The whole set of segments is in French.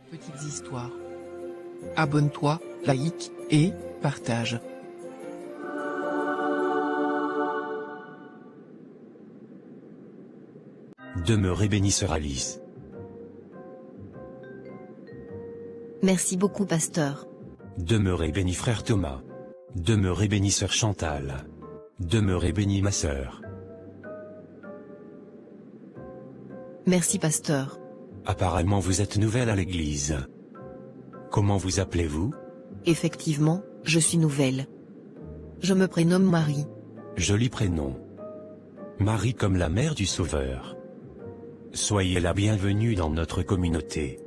Petites histoires. Abonne-toi, like, et partage. Demeurez bénie sœur Alice. Merci beaucoup pasteur. Demeurez béni frère Thomas. Demeurez béni sœur Chantal. Demeurez béni ma sœur. Merci pasteur. Apparemment vous êtes nouvelle à l'église. Comment vous appelez-vous? Effectivement, je suis nouvelle. Je me prénomme Marie. Joli prénom. Marie comme la mère du Sauveur. Soyez la bienvenue dans notre communauté.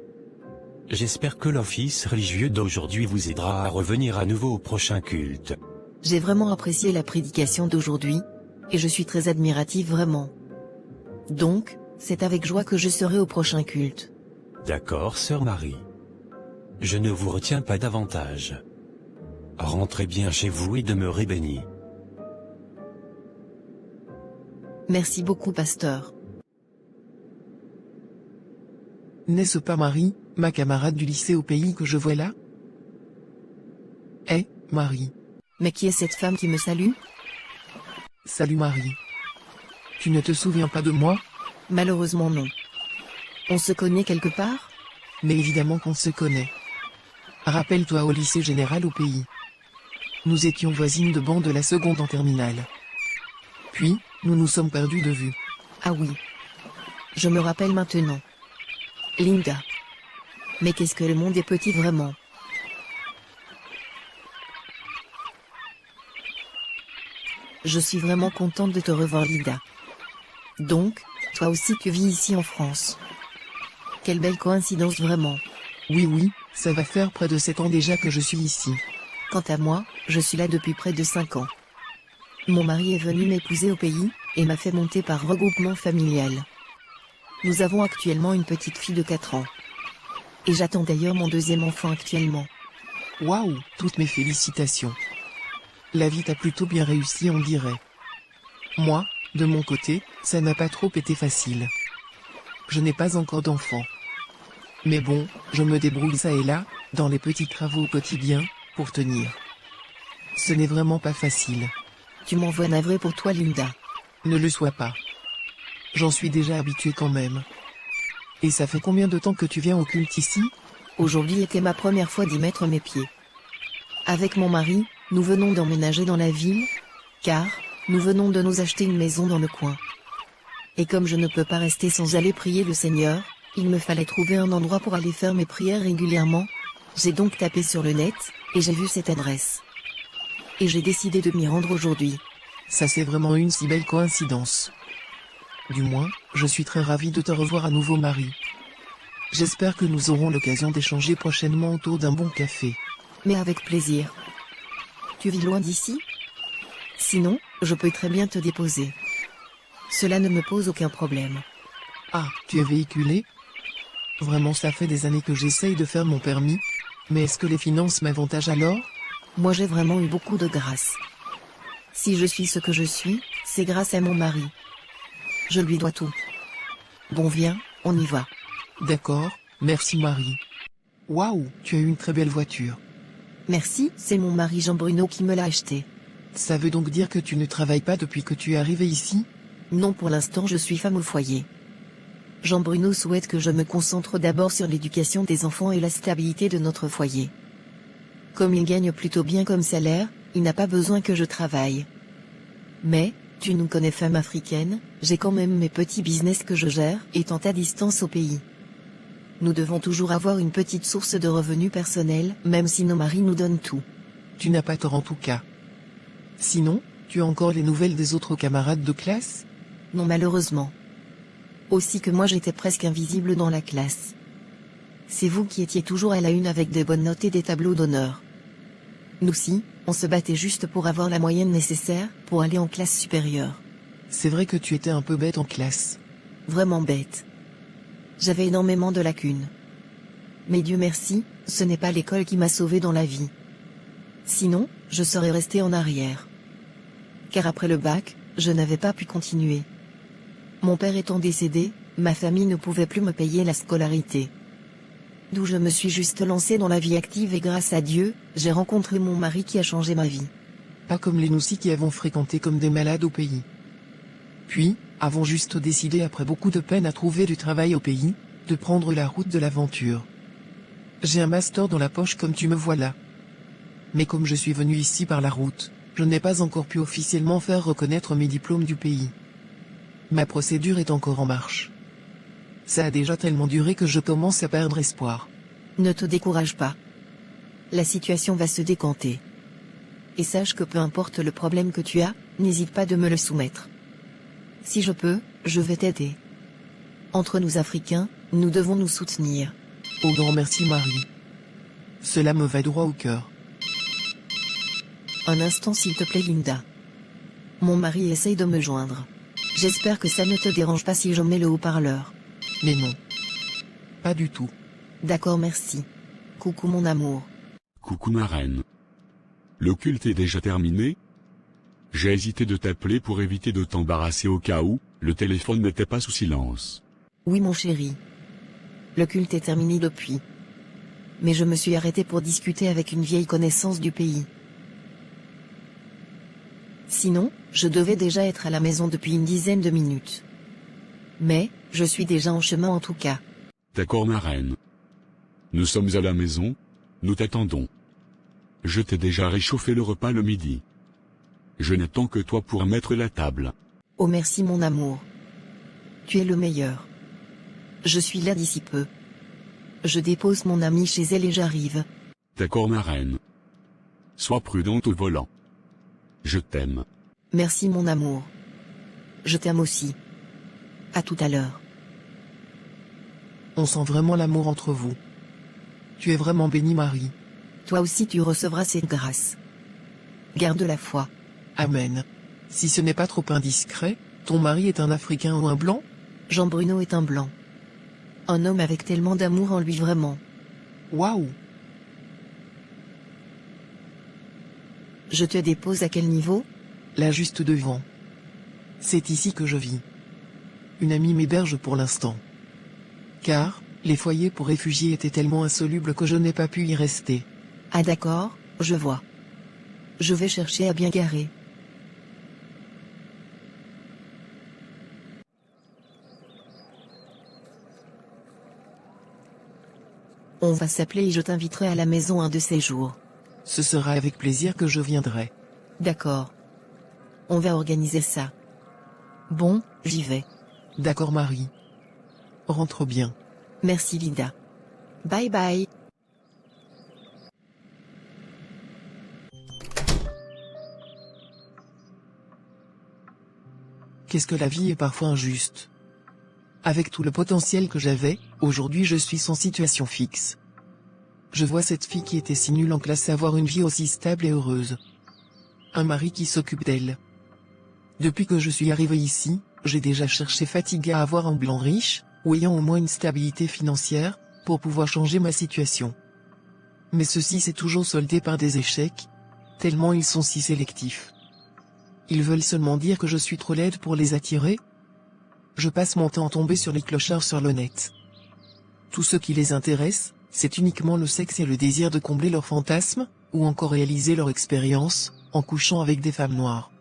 J'espère que l'office religieux d'aujourd'hui vous aidera à revenir à nouveau au prochain culte. J'ai vraiment apprécié la prédication d'aujourd'hui, et je suis très admirative vraiment. Donc, c'est avec joie que je serai au prochain culte. D'accord sœur Marie. Je ne vous retiens pas davantage. Rentrez bien chez vous et demeurez bénis. Merci beaucoup pasteur. N'est-ce pas Marie, ma camarade du lycée au pays que je vois là? Eh, Marie. Mais qui est cette femme qui me salue? Salut Marie. Tu ne te souviens pas de moi? Malheureusement non. On se connaît quelque part? Mais évidemment qu'on se connaît. Rappelle-toi au lycée général au pays. Nous étions voisines de banc de la seconde en terminale. Puis, nous nous sommes perdus de vue. Ah oui. Je me rappelle maintenant. Linda. Mais qu'est-ce que le monde est petit vraiment. Je suis vraiment contente de te revoir Linda. Donc, toi aussi tu vis ici en France. Quelle belle coïncidence vraiment. Oui, ça va faire près de 7 ans déjà que je suis ici. Quant à moi, je suis là depuis près de 5 ans. Mon mari est venu m'épouser au pays, et m'a fait monter par regroupement familial. Nous avons actuellement une petite fille de 4 ans. Et j'attends d'ailleurs mon deuxième enfant actuellement. Waouh, toutes mes félicitations. La vie t'a plutôt bien réussi on dirait. Moi, de mon côté, ça n'a pas trop été facile. Je n'ai pas encore d'enfant. Mais bon, je me débrouille ça et là, dans les petits travaux quotidiens, pour tenir. Ce n'est vraiment pas facile. Tu m'envoies navré pour toi Linda. Ne le sois pas. J'en suis déjà habitué quand même. Et ça fait combien de temps que tu viens au culte ici? Aujourd'hui était ma première fois d'y mettre mes pieds. Avec mon mari, nous venons d'emménager dans la ville, car, nous venons de nous acheter une maison dans le coin. Et comme je ne peux pas rester sans aller prier le Seigneur, il me fallait trouver un endroit pour aller faire mes prières régulièrement. J'ai donc tapé sur le net, et j'ai vu cette adresse. Et j'ai décidé de m'y rendre aujourd'hui. Ça c'est vraiment une si belle coïncidence. Du moins, je suis très ravie de te revoir à nouveau Marie. J'espère que nous aurons l'occasion d'échanger prochainement autour d'un bon café. Mais avec plaisir. Tu vis loin d'ici? Sinon, je peux très bien te déposer. Cela ne me pose aucun problème. Ah, tu es véhiculé? Vraiment ça fait des années que j'essaye de faire mon permis. Mais est-ce que les finances m'avantagent alors? Moi j'ai vraiment eu beaucoup de grâce. Si je suis ce que je suis, c'est grâce à mon mari. Je lui dois tout. Bon viens, on y va. D'accord, merci Marie. Waouh, tu as une très belle voiture. Merci, c'est mon mari Jean-Bruno qui me l'a acheté. Ça veut donc dire que tu ne travailles pas depuis que tu es arrivé ici? Non pour l'instant je suis femme au foyer. Jean-Bruno souhaite que je me concentre d'abord sur l'éducation des enfants et la stabilité de notre foyer. Comme il gagne plutôt bien comme salaire, il n'a pas besoin que je travaille. Mais, tu nous connais femme africaine, j'ai quand même mes petits business que je gère, étant à distance au pays. Nous devons toujours avoir une petite source de revenus personnels, même si nos maris nous donnent tout. Tu n'as pas tort en tout cas. Sinon, tu as encore les nouvelles des autres camarades de classe? Non malheureusement. Aussi que moi j'étais presque invisible dans la classe. C'est vous qui étiez toujours à la une avec des bonnes notes et des tableaux d'honneur. Nous si, on se battait juste pour avoir la moyenne nécessaire, pour aller en classe supérieure. C'est vrai que tu étais un peu bête en classe. Vraiment bête. J'avais énormément de lacunes. Mais Dieu merci, ce n'est pas l'école qui m'a sauvé dans la vie. Sinon, je serais resté en arrière. Car après le bac, je n'avais pas pu continuer. Mon père étant décédé, ma famille ne pouvait plus me payer la scolarité. d'où je me suis juste lancée dans la vie active et grâce à Dieu, j'ai rencontré mon mari qui a changé ma vie. Pas comme les noussis qui avons fréquenté comme des malades au pays. Puis, avons juste décidé après beaucoup de peine à trouver du travail au pays, de prendre la route de l'aventure. J'ai un master dans la poche comme tu me vois là. Mais comme je suis venu ici par la route, je n'ai pas encore pu officiellement faire reconnaître mes diplômes du pays. Ma procédure est encore en marche. Ça a déjà tellement duré que je commence à perdre espoir. Ne te décourage pas. La situation va se décanter. Et sache que peu importe le problème que tu as, n'hésite pas de me le soumettre. Si je peux, je vais t'aider. Entre nous Africains, nous devons nous soutenir. Au grand merci Marie. Cela me va droit au cœur. Un instant s'il te plaît Linda. Mon mari essaye de me joindre. J'espère que ça ne te dérange pas si je mets le haut-parleur. Mais non. Pas du tout. D'accord, merci. Coucou mon amour. Coucou ma reine. Le culte est déjà terminé? J'ai hésité de t'appeler pour éviter de t'embarrasser au cas où, le téléphone n'était pas sous silence. Oui mon chéri. Le culte est terminé depuis. Mais je me suis arrêté pour discuter avec une vieille connaissance du pays. Sinon, je devais déjà être à la maison depuis une dizaine de minutes. Mais, je suis déjà en chemin en tout cas. D'accord ma reine. Nous sommes à la maison, nous t'attendons. Je t'ai déjà réchauffé le repas le midi. Je n'attends que toi pour mettre la table. Oh merci mon amour. Tu es le meilleur. Je suis là d'ici peu. Je dépose mon amie chez elle et j'arrive. D'accord ma reine. Sois prudente au volant. Je t'aime. Merci mon amour. Je t'aime aussi. À tout à l'heure. On sent vraiment l'amour entre vous. Tu es vraiment bénie Marie. Toi aussi tu recevras cette grâce. Garde la foi. Amen. Si ce n'est pas trop indiscret, ton mari est un Africain ou un blanc? Jean Bruno est un blanc. Un homme avec tellement d'amour en lui vraiment. Waouh! Je te dépose à quel niveau? Là juste devant. C'est ici que je vis. Une amie m'héberge pour l'instant. Car, les foyers pour réfugiés étaient tellement insolubles que je n'ai pas pu y rester. Ah d'accord, je vois. Je vais chercher à bien garer. On va s'appeler et je t'inviterai à la maison un de ces jours. Ce sera avec plaisir que je viendrai. D'accord. On va organiser ça. Bon, j'y vais. D'accord Marie. Rentre bien. Merci Linda. Bye bye. Qu'est-ce que la vie est parfois injuste. Avec tout le potentiel que j'avais, aujourd'hui je suis sans situation fixe. Je vois cette fille qui était si nulle en classe avoir une vie aussi stable et heureuse. Un mari qui s'occupe d'elle. Depuis que je suis arrivé ici, j'ai déjà cherché fatigué à avoir un blanc riche, ou ayant au moins une stabilité financière, pour pouvoir changer ma situation. Mais ceci s'est toujours soldé par des échecs, tellement ils sont si sélectifs. Ils veulent seulement dire que je suis trop laide pour les attirer. Je passe mon temps à tomber sur les clochards sur le net. Tout ce qui les intéresse, c'est uniquement le sexe et le désir de combler leurs fantasmes, ou encore réaliser leur expérience, en couchant avec des femmes noires.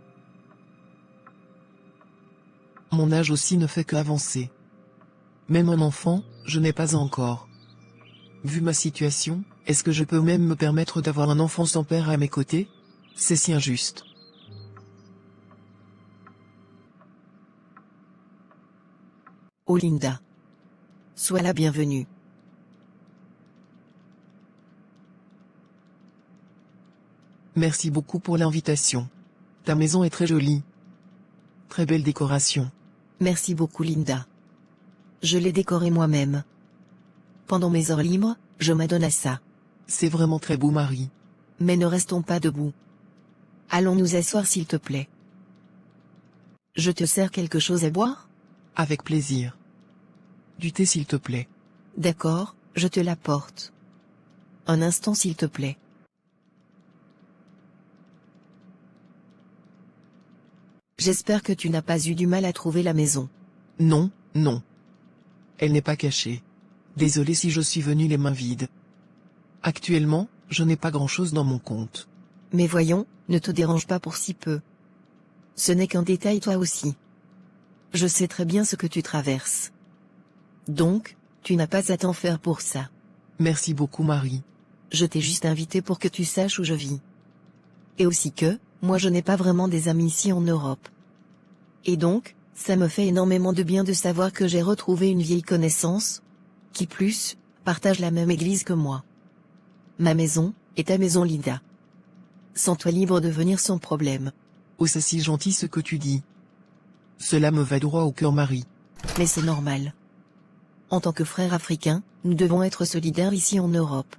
Mon âge aussi ne fait qu'avancer. Même un enfant, je n'ai pas encore. Vu ma situation, est-ce que je peux même me permettre d'avoir un enfant sans père à mes côtés? C'est si injuste. Oh Linda. Sois la bienvenue. Merci beaucoup pour l'invitation. Ta maison est très jolie. Très belle décoration. Merci beaucoup Linda. Je l'ai décorée moi-même. Pendant mes heures libres, je m'adonne à ça. C'est vraiment très beau Marie. Mais ne restons pas debout. Allons nous asseoir s'il te plaît. Je te sers quelque chose à boire? Avec plaisir. Du thé s'il te plaît. D'accord, je te l'apporte. Un instant s'il te plaît. J'espère que tu n'as pas eu du mal à trouver la maison. Non, non. Elle n'est pas cachée. Désolé si je suis venu les mains vides. Actuellement, je n'ai pas grand-chose dans mon compte. Mais voyons, ne te dérange pas pour si peu. Ce n'est qu'un détail toi aussi. Je sais très bien ce que tu traverses. Donc, tu n'as pas à t'en faire pour ça. Merci beaucoup Marie. Je t'ai juste invité pour que tu saches où je vis. Et aussi que, moi je n'ai pas vraiment des amis ici en Europe. Et donc, ça me fait énormément de bien de savoir que j'ai retrouvé une vieille connaissance, qui plus, partage la même église que moi. Ma maison, est ta maison Linda. Sens-toi libre de venir sans problème. Oh c'est si gentil ce que tu dis. Cela me va droit au cœur Marie. Mais c'est normal. En tant que frères africains, nous devons être solidaires ici en Europe.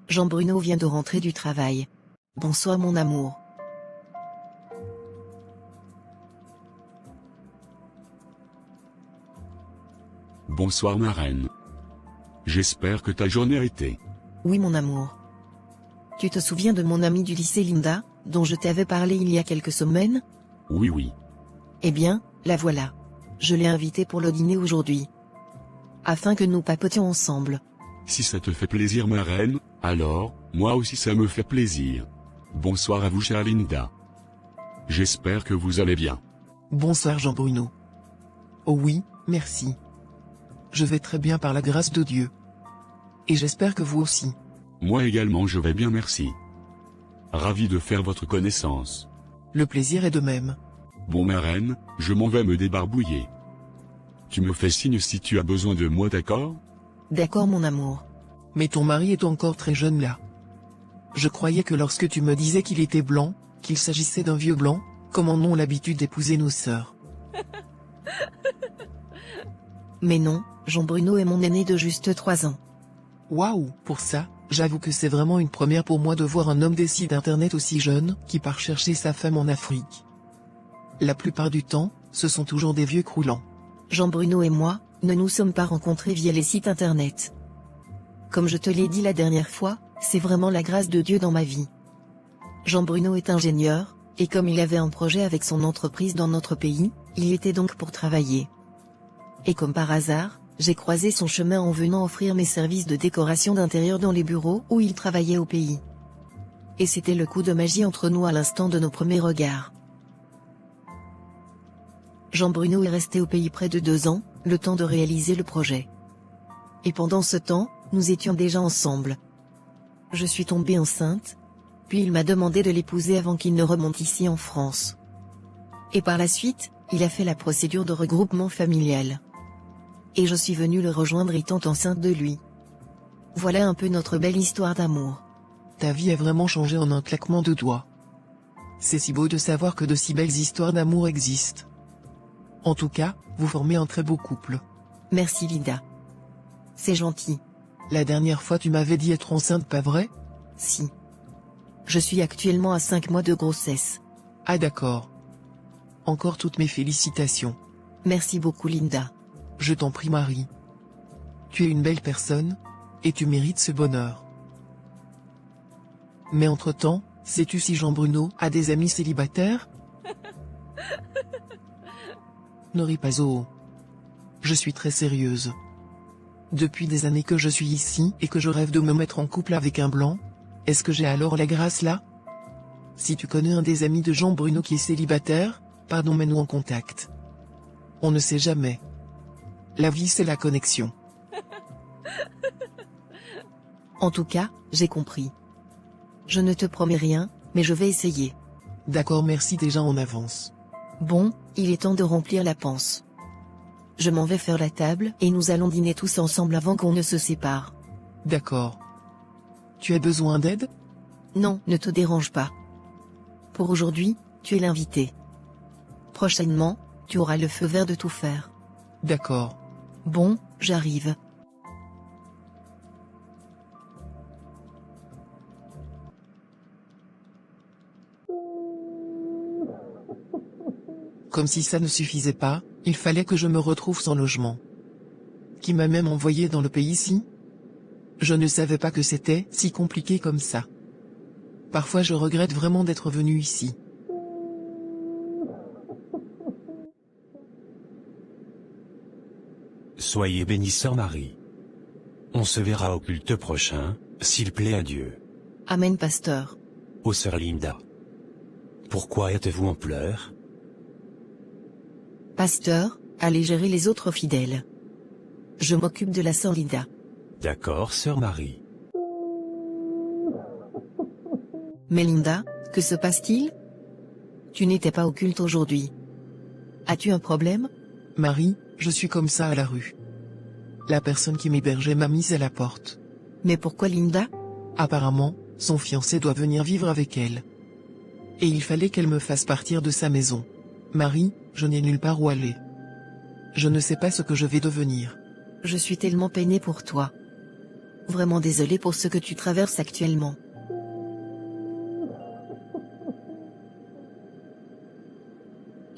Jean-Bruno vient de rentrer du travail. Bonsoir mon amour. Bonsoir ma reine. J'espère que ta journée a été. Oui mon amour. Tu te souviens de mon amie du lycée Linda, dont je t'avais parlé il y a quelques semaines? Oui. Eh bien, la voilà. Je l'ai invitée pour le dîner aujourd'hui. Afin que nous papotions ensemble. Si ça te fait plaisir ma reine, alors, moi aussi ça me fait plaisir. Bonsoir à vous chère Linda. J'espère que vous allez bien. Bonsoir Jean-Bruno. Oh oui, merci. Je vais très bien par la grâce de Dieu. Et j'espère que vous aussi. Moi également je vais bien merci. Ravi de faire votre connaissance. Le plaisir est de même. Bon ma reine, je m'en vais me débarbouiller. Tu me fais signe si tu as besoin de moi d'accord? D'accord mon amour. Mais ton mari est encore très jeune là. Je croyais que lorsque tu me disais qu'il était blanc, qu'il s'agissait d'un vieux blanc, comme en ont l'habitude d'épouser nos sœurs. Mais non, Jean-Bruno est mon aîné de juste 3 ans. Waouh, pour ça, j'avoue que c'est vraiment une première pour moi de voir un homme des sites internet aussi jeune, qui part chercher sa femme en Afrique. La plupart du temps, ce sont toujours des vieux croulants. Jean-Bruno et moi, ne nous sommes pas rencontrés via les sites internet. Comme je te l'ai dit la dernière fois, c'est vraiment la grâce de Dieu dans ma vie. Jean-Bruno est ingénieur, et comme il avait un projet avec son entreprise dans notre pays, il y était donc pour travailler. Et comme par hasard, j'ai croisé son chemin en venant offrir mes services de décoration d'intérieur dans les bureaux où il travaillait au pays. Et c'était le coup de magie entre nous à l'instant de nos premiers regards. Jean-Bruno est resté au pays près de 2 ans, le temps de réaliser le projet. Et pendant ce temps, nous étions déjà ensemble. Je suis tombée enceinte, puis il m'a demandé de l'épouser avant qu'il ne remonte ici en France. Et par la suite, il a fait la procédure de regroupement familial. Et je suis venue le rejoindre étant enceinte de lui. Voilà un peu notre belle histoire d'amour. Ta vie a vraiment changé en un claquement de doigts. C'est si beau de savoir que de si belles histoires d'amour existent. En tout cas, vous formez un très beau couple. Merci Linda. C'est gentil. La dernière fois tu m'avais dit être enceinte, pas vrai? Si. Je suis actuellement à 5 mois de grossesse. Ah d'accord. Encore toutes mes félicitations. Merci beaucoup Linda. Je t'en prie Marie. Tu es une belle personne, et tu mérites ce bonheur. Mais entre-temps, sais-tu si Jean-Bruno a des amis célibataires? Ne ris pas oh. Je suis très sérieuse. Depuis des années que je suis ici et que je rêve de me mettre en couple avec un blanc, est-ce que j'ai alors la grâce là? Si tu connais un des amis de Jean-Bruno qui est célibataire, pardon mets-nous en contact. On ne sait jamais. La vie c'est la connexion. En tout cas, j'ai compris. Je ne te promets rien, mais je vais essayer. D'accord merci déjà en avance. Bon, il est temps de remplir la panse. Je m'en vais faire la table et nous allons dîner tous ensemble avant qu'on ne se sépare. D'accord. Tu as besoin d'aide? Non, ne te dérange pas. Pour aujourd'hui, tu es l'invité. Prochainement, tu auras le feu vert de tout faire. D'accord. Bon, j'arrive. Comme si ça ne suffisait pas, il fallait que je me retrouve sans logement. Qui m'a même envoyé dans le pays ici? Je ne savais pas que c'était si compliqué comme ça. Parfois je regrette vraiment d'être venu ici. Soyez bénie sœur Marie. On se verra au culte prochain, s'il plaît à Dieu. Amen, pasteur. Ô sœur Linda. Pourquoi êtes-vous en pleurs? Pasteur, allez gérer les autres fidèles. Je m'occupe de la sœur Linda. D'accord sœur Marie. Mais Linda, que se passe-t-il? Tu n'étais pas au culte aujourd'hui. As-tu un problème? Marie, je suis comme ça à la rue. La personne qui m'hébergeait m'a mise à la porte. Mais pourquoi Linda? Apparemment, son fiancé doit venir vivre avec elle. Et il fallait qu'elle me fasse partir de sa maison. Marie, je n'ai nulle part où aller. Je ne sais pas ce que je vais devenir. Je suis tellement peinée pour toi. Vraiment désolée pour ce que tu traverses actuellement.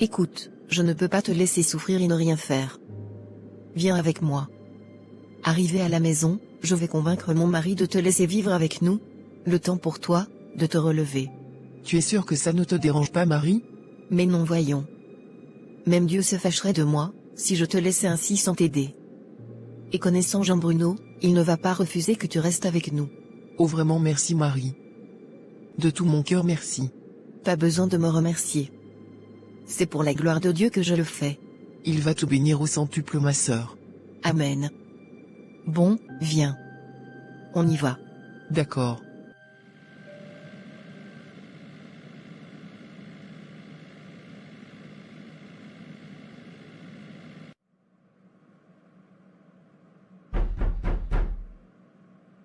Écoute, je ne peux pas te laisser souffrir et ne rien faire. Viens avec moi. Arrivé à la maison, je vais convaincre mon mari de te laisser vivre avec nous, le temps pour toi, de te relever. Tu es sûre que ça ne te dérange pas, Marie? Mais non, voyons. Même Dieu se fâcherait de moi, si je te laissais ainsi sans t'aider. Et connaissant Jean Bruno, il ne va pas refuser que tu restes avec nous. Oh vraiment merci Marie. De tout mon cœur merci. Pas besoin de me remercier. C'est pour la gloire de Dieu que je le fais. Il va te bénir au centuple ma sœur. Amen. Bon, viens. On y va. D'accord.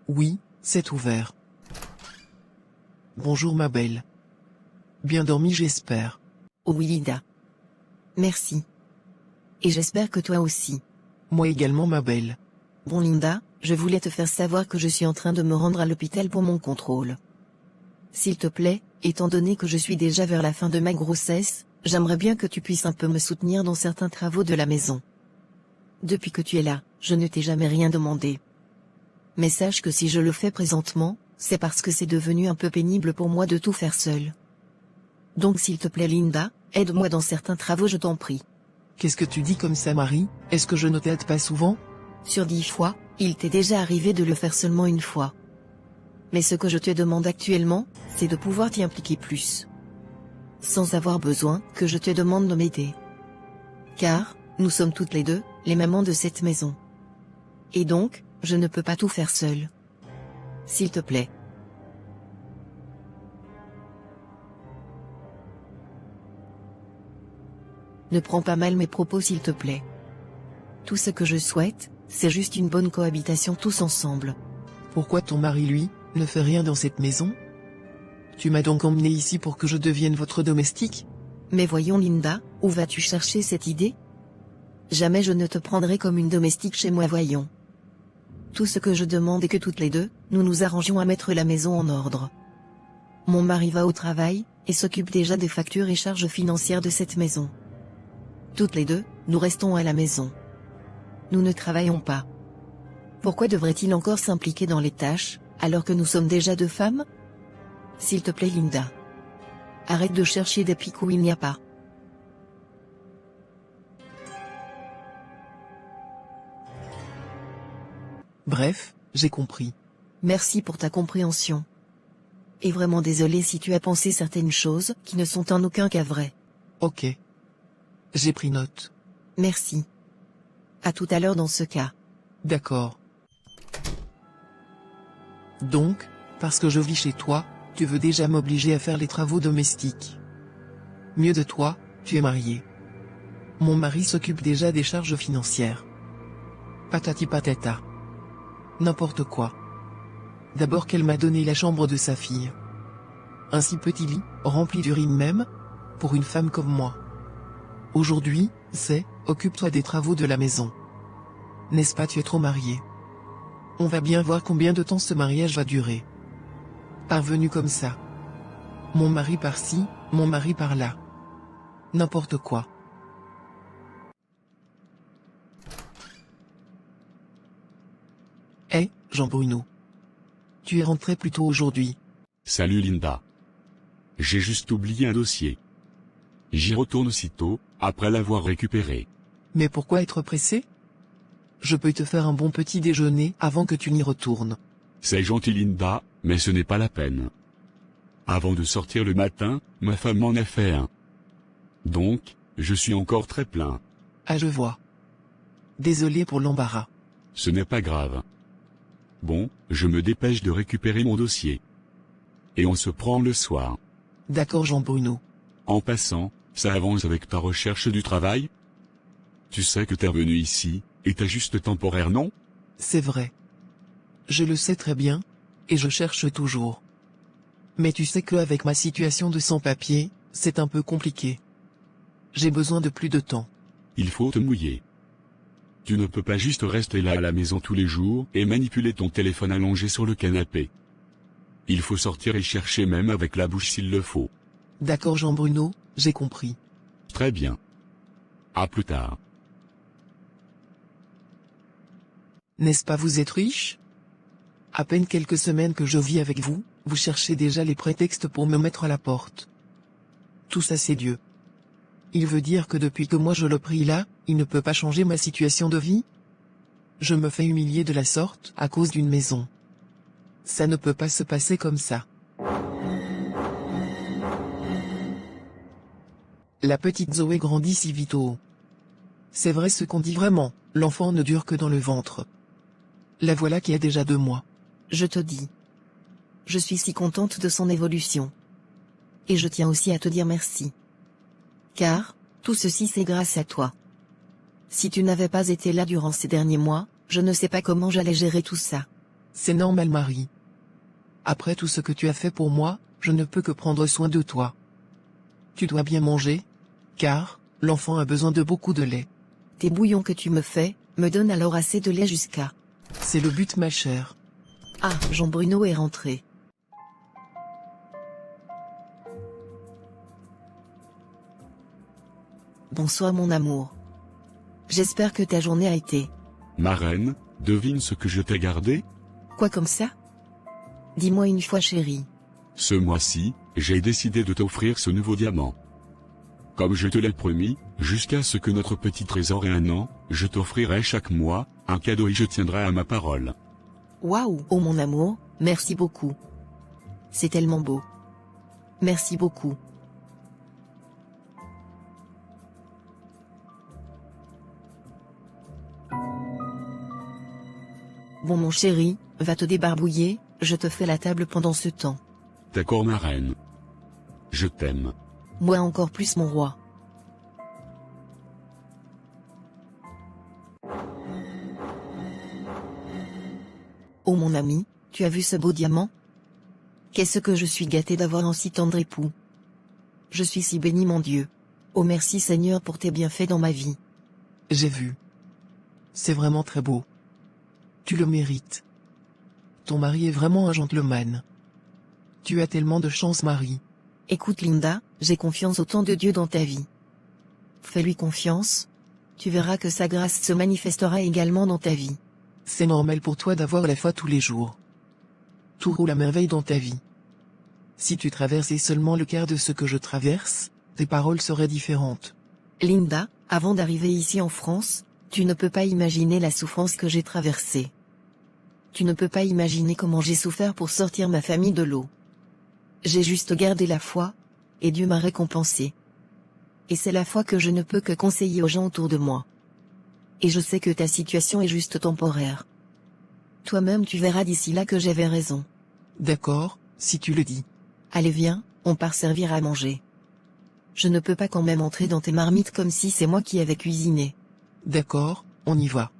Oui, c'est ouvert. Bonjour ma belle. Bien dormi j'espère. Oh oui Linda. Merci. Et j'espère que toi aussi. Moi également ma belle. Bon Linda, je voulais te faire savoir que je suis en train de me rendre à l'hôpital pour mon contrôle. S'il te plaît, étant donné que je suis déjà vers la fin de ma grossesse, j'aimerais bien que tu puisses un peu me soutenir dans certains travaux de la maison. Depuis que tu es là, je ne t'ai jamais rien demandé. Mais sache que si je le fais présentement, c'est parce que c'est devenu un peu pénible pour moi de tout faire seul. Donc s'il te plaît Linda, aide-moi dans certains travaux je t'en prie. Qu'est-ce que tu dis comme ça Marie? Est-ce que je ne t'aide pas souvent? Sur 10 fois, il t'est déjà arrivé de le faire seulement une fois. Mais ce que je te demande actuellement, c'est de pouvoir t'y impliquer plus. Sans avoir besoin que je te demande de m'aider. Car, nous sommes toutes les deux, les mamans de cette maison. Et donc, je ne peux pas tout faire seule. S'il te plaît. Ne prends pas mal mes propos s'il te plaît. Tout ce que je souhaite, c'est juste une bonne cohabitation tous ensemble. Pourquoi ton mari lui, ne fait rien dans cette maison? Tu m'as donc emmené ici pour que je devienne votre domestique? Mais voyons Linda, où vas-tu chercher cette idée? Jamais je ne te prendrai comme une domestique chez moi voyons. Tout ce que je demande est que toutes les deux, nous nous arrangions à mettre la maison en ordre. Mon mari va au travail, et s'occupe déjà des factures et charges financières de cette maison. Toutes les deux, nous restons à la maison. Nous ne travaillons pas. Pourquoi devrait-il encore s'impliquer dans les tâches, alors que nous sommes déjà deux femmes? S'il te plaît Linda. Arrête de chercher des pics où il n'y a pas. Bref, j'ai compris. Merci pour ta compréhension. Et vraiment désolé si tu as pensé certaines choses qui ne sont en aucun cas vraies. Ok. J'ai pris note. Merci. À tout à l'heure dans ce cas. D'accord. Donc, parce que je vis chez toi, tu veux déjà m'obliger à faire les travaux domestiques. Mieux de toi, tu es marié. Mon mari s'occupe déjà des charges financières. Patati patata. N'importe quoi. D'abord qu'elle m'a donné la chambre de sa fille. Un si petit lit, rempli d'urine même, pour une femme comme moi. Aujourd'hui, c'est, occupe-toi des travaux de la maison. N'est-ce pas, tu es trop marié? On va bien voir combien de temps ce mariage va durer. Parvenu comme ça. Mon mari par-ci, mon mari par-là. N'importe quoi. Hé, Jean Bruno. Tu es rentré plus tôt aujourd'hui. Salut Linda. J'ai juste oublié un dossier. J'y retourne aussitôt, après l'avoir récupéré. Mais pourquoi être pressé? Je peux te faire un bon petit déjeuner avant que tu n'y retournes. C'est gentil Linda, mais ce n'est pas la peine. Avant de sortir le matin, ma femme m'en a fait un. Donc, je suis encore très plein. Ah, je vois. Désolé pour l'embarras. Ce n'est pas grave. Bon, je me dépêche de récupérer mon dossier. Et on se prend le soir. D'accord Jean-Bruno. En passant, ça avance avec ta recherche du travail? Tu sais que t'es revenu ici, et t'es juste temporaire, non? C'est vrai. Je le sais très bien, et je cherche toujours. Mais tu sais qu'avec ma situation de sans-papier, c'est un peu compliqué. J'ai besoin de plus de temps. Il faut te mouiller. Tu ne peux pas juste rester là à la maison tous les jours et manipuler ton téléphone allongé sur le canapé. Il faut sortir et chercher même avec la bouche s'il le faut. D'accord Jean-Bruno, j'ai compris. Très bien. À plus tard. N'est-ce pas vous êtes riche? À peine quelques semaines que je vis avec vous, vous cherchez déjà les prétextes pour me mettre à la porte. Tout ça c'est Dieu. Il veut dire que depuis que moi je le prie là, il ne peut pas changer ma situation de vie? Je me fais humilier de la sorte à cause d'une maison. Ça ne peut pas se passer comme ça. La petite Zoé grandit si vite oh. C'est vrai ce qu'on dit vraiment, l'enfant ne dure que dans le ventre. La voilà qui a déjà 2 mois. Je te dis. Je suis si contente de son évolution. Et je tiens aussi à te dire merci. Car, tout ceci c'est grâce à toi. Si tu n'avais pas été là durant ces derniers mois, je ne sais pas comment j'allais gérer tout ça. C'est normal Marie. Après tout ce que tu as fait pour moi, je ne peux que prendre soin de toi. Tu dois bien manger, car, l'enfant a besoin de beaucoup de lait. Tes bouillons que tu me fais, me donnent alors assez de lait jusqu'à... C'est le but ma chère. Ah, Jean-Bruno est rentré. Bonsoir mon amour. J'espère que ta journée a été... Ma reine, devine ce que je t'ai gardé? Quoi comme ça? Dis-moi une fois chérie. Ce mois-ci, j'ai décidé de t'offrir ce nouveau diamant. Comme je te l'ai promis, jusqu'à ce que notre petit trésor ait 1 an, je t'offrirai chaque mois un cadeau et je tiendrai à ma parole. Waouh! Oh mon amour, merci beaucoup. C'est tellement beau. Merci beaucoup. Bon mon chéri, va te débarbouiller, je te fais la table pendant ce temps. D'accord ma reine. Je t'aime. Moi encore plus mon roi. Oh mon ami, tu as vu ce beau diamant? Qu'est-ce que je suis gâtée d'avoir un si tendre époux. Je suis si bénie mon Dieu. Oh merci Seigneur pour tes bienfaits dans ma vie. J'ai vu. C'est vraiment très beau. Tu le mérites. Ton mari est vraiment un gentleman. Tu as tellement de chance Marie. Écoute Linda, j'ai confiance au temps de Dieu dans ta vie. Fais-lui confiance. Tu verras que sa grâce se manifestera également dans ta vie. C'est normal pour toi d'avoir la foi tous les jours. Tout roule à merveille dans ta vie. Si tu traversais seulement le quart de ce que je traverse, tes paroles seraient différentes. Linda, avant d'arriver ici en France, tu ne peux pas imaginer la souffrance que j'ai traversée. Tu ne peux pas imaginer comment j'ai souffert pour sortir ma famille de l'eau. J'ai juste gardé la foi, et Dieu m'a récompensé. Et c'est la foi que je ne peux que conseiller aux gens autour de moi. Et je sais que ta situation est juste temporaire. Toi-même tu verras d'ici là que j'avais raison. D'accord, si tu le dis. Allez viens, on part servir à manger. Je ne peux pas quand même entrer dans tes marmites comme si c'est moi qui avais cuisiné. D'accord, on y va.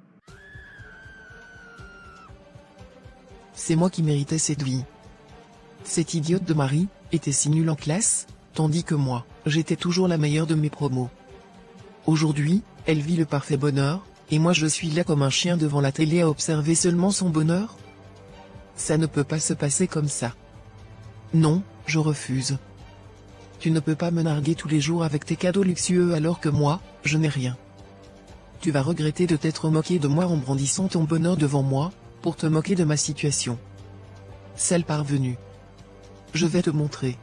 C'est moi qui méritais cette vie. Cette idiote de Marie était si nulle en classe, tandis que moi, j'étais toujours la meilleure de mes promos. Aujourd'hui, elle vit le parfait bonheur, et moi je suis là comme un chien devant la télé à observer seulement son bonheur. Ça ne peut pas se passer comme ça. Non, je refuse. Tu ne peux pas me narguer tous les jours avec tes cadeaux luxueux alors que moi, je n'ai rien. Tu vas regretter de t'être moqué de moi en brandissant ton bonheur devant moi, pour te moquer de ma situation. Sale parvenu. Je vais te montrer.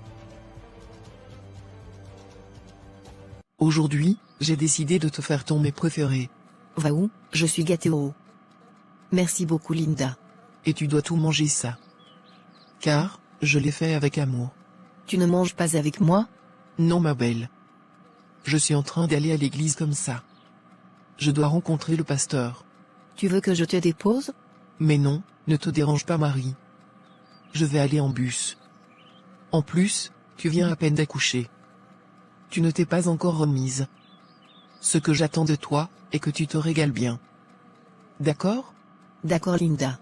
Aujourd'hui, j'ai décidé de te faire ton mets préféré. Va où? Je suis gâtée oh. Merci beaucoup Linda. Et tu dois tout manger ça. Car, je l'ai fait avec amour. Tu ne manges pas avec moi? Non ma belle. Je suis en train d'aller à l'église comme ça. Je dois rencontrer le pasteur. Tu veux que je te dépose? Mais non, ne te dérange pas Marie. Je vais aller en bus. En plus, tu viens à peine d'accoucher. Tu ne t'es pas encore remise. Ce que j'attends de toi, est que tu te régales bien. D'accord? D'accord Linda.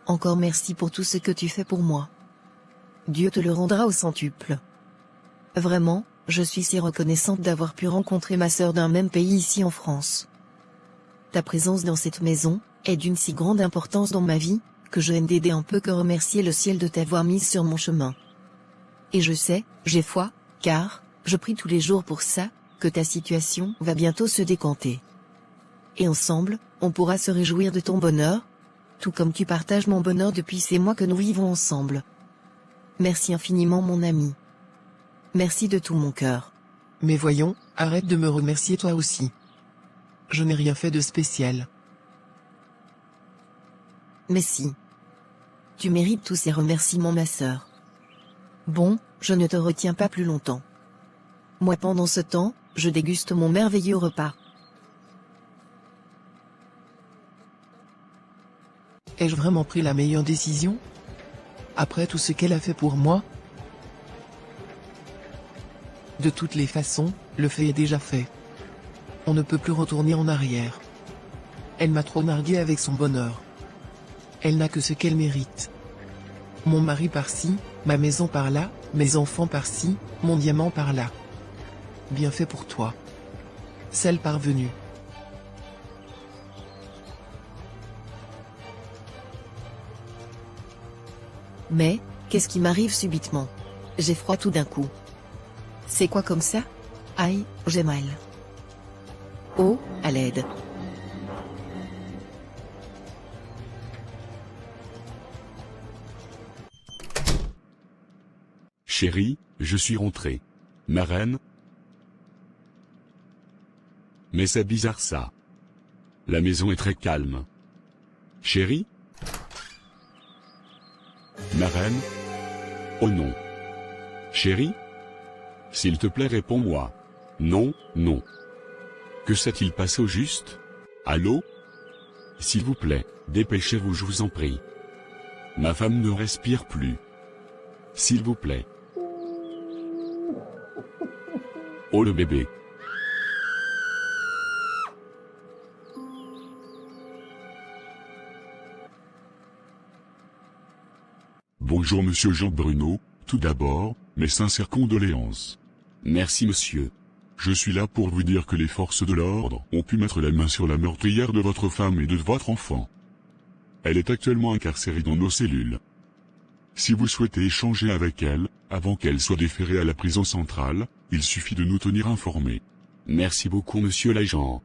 Encore merci pour tout ce que tu fais pour moi. Dieu te le rendra au centuple. Vraiment, je suis si reconnaissante d'avoir pu rencontrer ma sœur d'un même pays ici en France. Ta présence dans cette maison, est d'une si grande importance dans ma vie, que je n'ai un peu que remercier le ciel de t'avoir mise sur mon chemin. Et je sais, j'ai foi, car, je prie tous les jours pour ça, que ta situation va bientôt se décanter. Et ensemble, on pourra se réjouir de ton bonheur, tout comme tu partages mon bonheur depuis ces mois que nous vivons ensemble. Merci infiniment mon ami. Merci de tout mon cœur. Mais voyons, arrête de me remercier toi aussi. Je n'ai rien fait de spécial. Mais si. Tu mérites tous ces remerciements ma sœur. Bon, je ne te retiens pas plus longtemps. Moi pendant ce temps, je déguste mon merveilleux repas. Ai-je vraiment pris la meilleure décision? Après tout ce qu'elle a fait pour moi? De toutes les façons, le fait est déjà fait. On ne peut plus retourner en arrière. Elle m'a trop nargué avec son bonheur. Elle n'a que ce qu'elle mérite. Mon mari par-ci, ma maison par-là, mes enfants par-ci, mon diamant par-là. Bien fait pour toi. Celle parvenue. Mais, qu'est-ce qui m'arrive subitement? J'ai froid tout d'un coup. C'est quoi comme ça? Aïe, j'ai mal. Oh, à l'aide. Chérie, je suis rentré. Ma reine? Mais c'est bizarre ça. La maison est très calme. Chérie? Ma reine? Oh non. Chérie? S'il te plaît réponds-moi. Non, non. Que s'est-il passé au juste? Allô? S'il vous plaît, dépêchez-vous je vous en prie. Ma femme ne respire plus. S'il vous plaît. Oh le bébé. Bonjour monsieur Jean Bruno, tout d'abord, mes sincères condoléances. Merci monsieur. Je suis là pour vous dire que les forces de l'ordre ont pu mettre la main sur la meurtrière de votre femme et de votre enfant. Elle est actuellement incarcérée dans nos cellules. Si vous souhaitez échanger avec elle, avant qu'elle soit déférée à la prison centrale, il suffit de nous tenir informés. Merci beaucoup monsieur l'agent.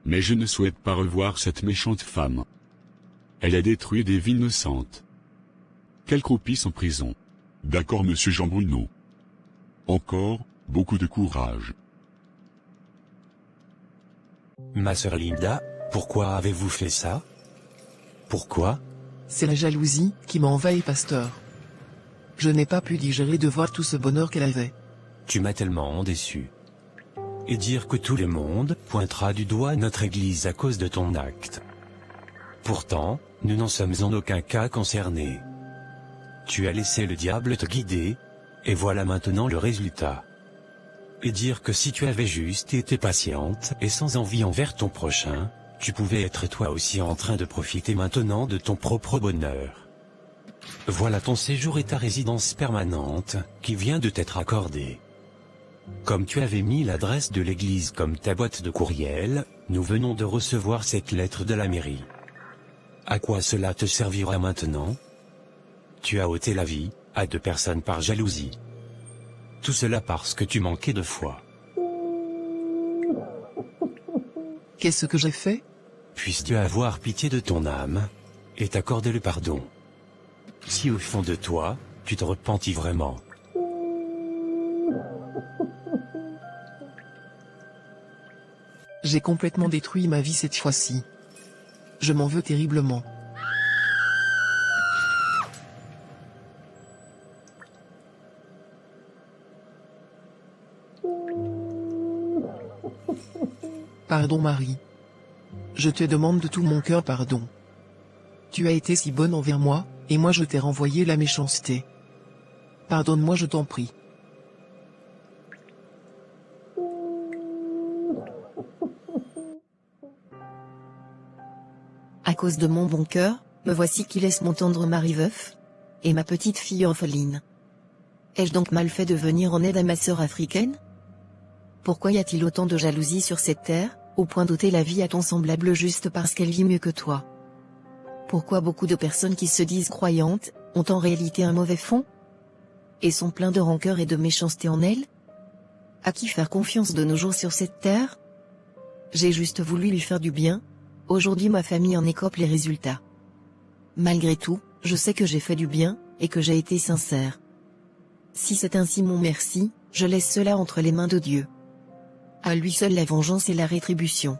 Mais je ne souhaite pas revoir cette méchante femme. Elle a détruit des vies innocentes. Qu'elle croupisse en prison. D'accord monsieur Jean Bruno. Encore, beaucoup de courage. Ma sœur Linda, pourquoi avez-vous fait ça? Pourquoi? C'est la jalousie qui m'a envahi pasteur. Je n'ai pas pu digérer de voir tout ce bonheur qu'elle avait. Tu m'as tellement déçu. Et dire que tout le monde pointera du doigt notre église à cause de ton acte. Pourtant, nous n'en sommes en aucun cas concernés. Tu as laissé le diable te guider, et voilà maintenant le résultat. Et dire que si tu avais juste été patiente et sans envie envers ton prochain, tu pouvais être toi aussi en train de profiter maintenant de ton propre bonheur. Voilà ton séjour et ta résidence permanente, qui vient de t'être accordée. Comme tu avais mis l'adresse de l'église comme ta boîte de courriel, nous venons de recevoir cette lettre de la mairie. À quoi cela te servira maintenant? Tu as ôté la vie à 2 personnes par jalousie. Tout cela parce que tu manquais de foi. Qu'est-ce que j'ai fait? Puisses-tu avoir pitié de ton âme, et t'accorder le pardon. Si au fond de toi, tu te repentis vraiment. J'ai complètement détruit ma vie cette fois-ci. Je m'en veux terriblement. Pardon Marie. Je te demande de tout mon cœur pardon. Tu as été si bonne envers moi, et moi je t'ai renvoyé la méchanceté. Pardonne-moi je t'en prie. À cause de mon bon cœur, me voici qui laisse mon tendre mari veuf, et ma petite fille orpheline. Ai-je donc mal fait de venir en aide à ma sœur africaine? Pourquoi y a-t-il autant de jalousie sur cette terre, au point d'ôter la vie à ton semblable juste parce qu'elle vit mieux que toi? Pourquoi beaucoup de personnes qui se disent croyantes, ont en réalité un mauvais fond? Et sont pleins de rancœur et de méchanceté en elles? À qui faire confiance de nos jours sur cette terre? J'ai juste voulu lui faire du bien, aujourd'hui ma famille en écope les résultats. Malgré tout, je sais que j'ai fait du bien, et que j'ai été sincère. Si c'est ainsi mon merci, je laisse cela entre les mains de Dieu. À lui seul la vengeance et la rétribution.